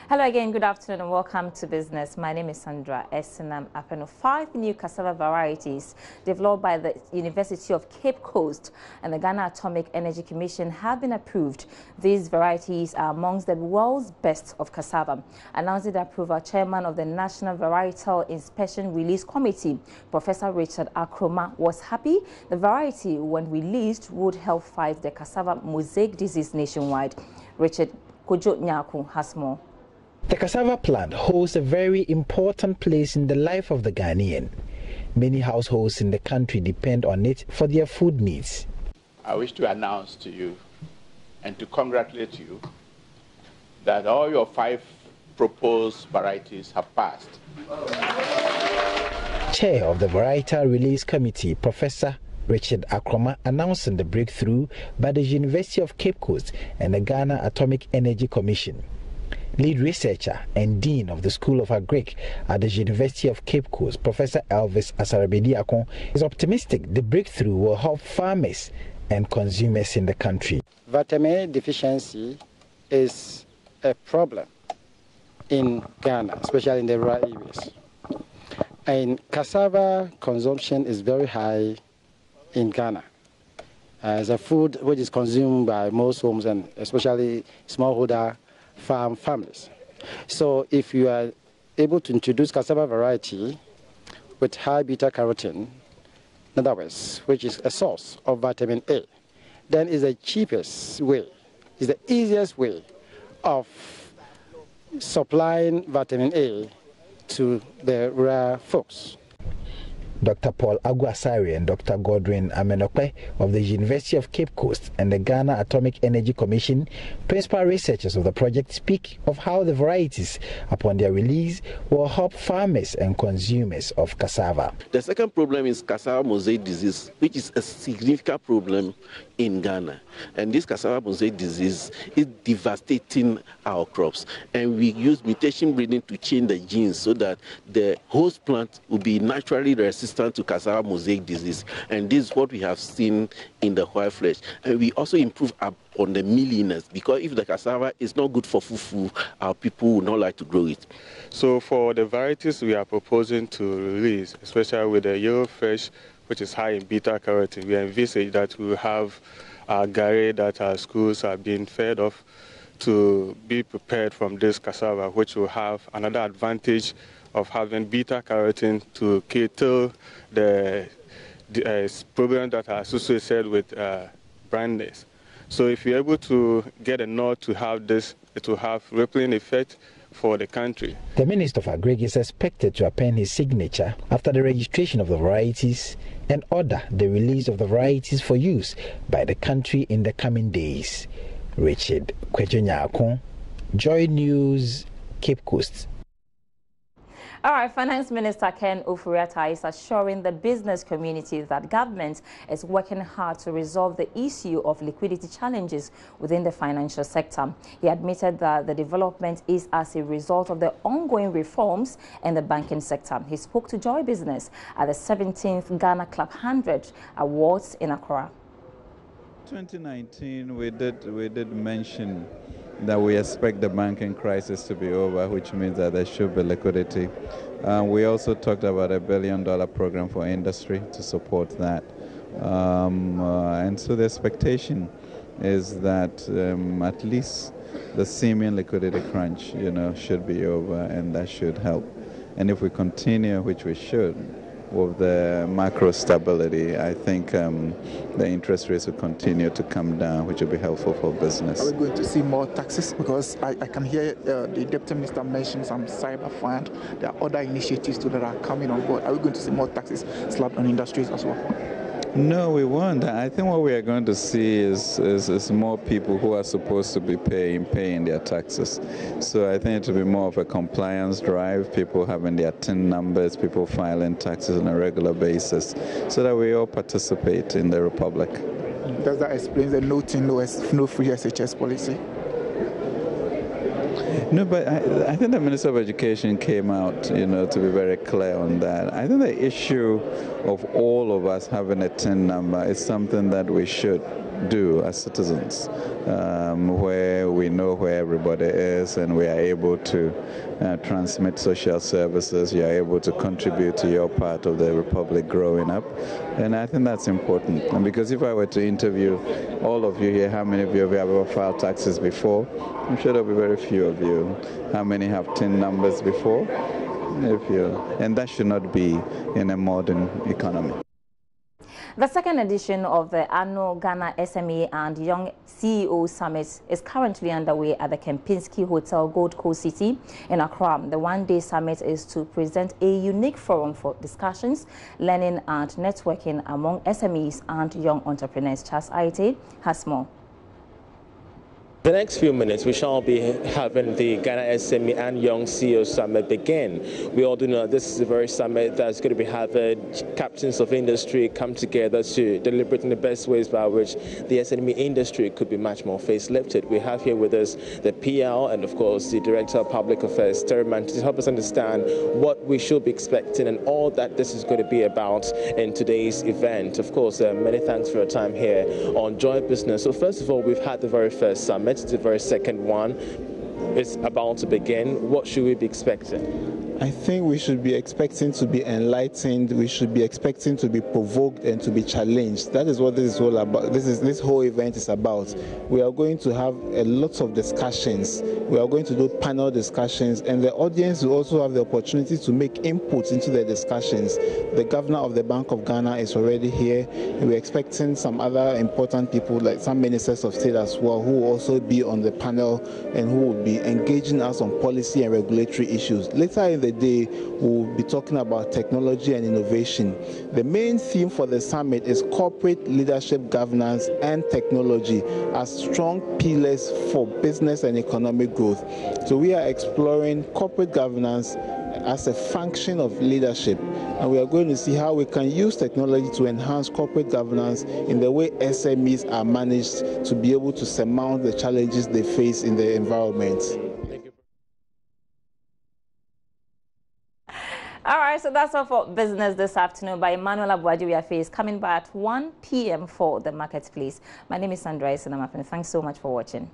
Hello again, good afternoon and welcome to Business. My name is Sandra Esinam Apeno. 5 new cassava varieties developed by the University of Cape Coast and the Ghana Atomic Energy Commission have been approved. These varieties are amongst the world's best of cassava. Announcing the approval, Chairman of the National Varietal Inspection Release Committee, Professor Richard Akroma, was happy the variety, when released, would help fight the cassava mosaic disease nationwide. Richard Kojo Nyaku has more. The cassava plant holds a very important place in the life of the Ghanaian. Many households in the country depend on it for their food needs. I wish to announce to you and to congratulate you that all your 5 proposed varieties have passed. Chair of the Varietal Release Committee, Professor Richard Akroma, announcing the breakthrough by the University of Cape Coast and the Ghana Atomic Energy Commission. Lead researcher and dean of the School of Agric at the University of Cape Coast, Professor Elvis Asarabediakon, is optimistic the breakthrough will help farmers and consumers in the country. Vitamin A deficiency is a problem in Ghana, especially in the rural areas. And cassava consumption is very high in Ghana. As a food which is consumed by most homes and especially smallholder farm families. So if you are able to introduce cassava variety with high beta carotene, in other words, which is a source of vitamin A, then is the cheapest way, is the easiest way of supplying vitamin A to the rural folks. Dr. Paul Aguasari and Dr. Godwin Amenokwe of the University of Cape Coast and the Ghana Atomic Energy Commission, principal researchers of the project, speak of how the varieties, upon their release, will help farmers and consumers of cassava. The second problem is cassava mosaic disease, which is a significant problem in Ghana. And this cassava mosaic disease is devastating our crops. And we use mutation breeding to change the genes so that the host plant will be naturally resistant to cassava mosaic disease. And this is what we have seen in the white flesh. And we also improve on the mealiness, because if the cassava is not good for fufu, our people would not like to grow it. So for the varieties we are proposing to release, especially with the yellow fresh, which is high in beta carotene, we envisage that we will have our gari that our schools are being fed off to be prepared from this cassava, which will have another advantage of having beta carotene to curtail the problems that are associated with brandness. So if you're able to get a nod to have this, it will have rippling effect for the country. The Minister of Agric is expected to append his signature after the registration of the varieties and order the release of the varieties for use by the country in the coming days. Richard Kwejonyakon, Joy News, Cape Coast. All right, Finance Minister Ken Ofori-Atta is assuring the business community that government is working hard to resolve the issue of liquidity challenges within the financial sector. He admitted that the development is as a result of the ongoing reforms in the banking sector. He spoke to Joy Business at the 17th Ghana Club 100 Awards in Accra. 2019, we did mention that we expect the banking crisis to be over, which means that there should be liquidity. We also talked about $1 billion program for industry to support that. And so the expectation is that at least the seeming liquidity crunch, should be over, and that should help. And if we continue, which we should, with the macro stability, I think the interest rates will continue to come down, which will be helpful for business. Are we going to see more taxes? Because I can hear the Deputy Minister mention some cyber fund. There are other initiatives too that are coming on board. Are we going to see more taxes slapped on industries as well? No, we won't. I think what we are going to see is more people who are supposed to be paying their taxes. So I think it will be more of a compliance drive, people having their TIN numbers, people filing taxes on a regular basis, so that we all participate in the Republic. Does that explain the no TIN, no free SHS policy? No, but I think the Minister of Education came out, to be very clear on that. I think the issue of all of us having a TIN number is something that we should do as citizens, where we know where everybody is and we are able to transmit social services, you are able to contribute to your part of the republic growing up. And I think that's important. And because if I were to interview all of you here, how many of you have ever filed taxes before? I'm sure there'll be very few of you. How many have TIN numbers before? And that should not be in a modern economy. The second edition of the annual Ghana SME and Young CEO Summit is currently underway at the Kempinski Hotel, Gold Coast City in Accra. The one-day summit is to present a unique forum for discussions, learning and networking among SMEs and young entrepreneurs. Charles Aite has more. The next few minutes, we shall be having the Ghana SME and Young CEO Summit begin. We all do know this is a very summit that's going to be having captains of industry come together to deliberate on the best ways by which the SME industry could be much more facelifted. We have here with us the PL and, of course, the Director of Public Affairs, Terryman, to help us understand what we should be expecting and all that this is going to be about in today's event. Of course, many thanks for your time here on Joy Business. So first of all, we've had the very first summit. It's the very second one. It's about to begin. What should we be expecting? I think we should be expecting to be enlightened. We should be expecting to be provoked and to be challenged. That is what this is all about. This whole event is about. We are going to have a lot of discussions. We are going to do panel discussions, and the audience will also have the opportunity to make inputs into the discussions. The governor of the Bank of Ghana is already here, and we're expecting some other important people, like some ministers of state as well, who will also be on the panel and who will be engaging us on policy and regulatory issues. Later in the day, we'll be talking about technology and innovation. The main theme for the summit is corporate leadership, governance, and technology as strong pillars for business and economic growth. So we are exploring corporate governance as a function of leadership, and we are going to see how we can use technology to enhance corporate governance in the way SMEs are managed to be able to surmount the challenges they face in the environment. All right, so that's all for business this afternoon. By Emmanuel Abuaji is coming by at 1 p.m. for the marketplace. My name is Sandra Esenam. Thanks so much for watching.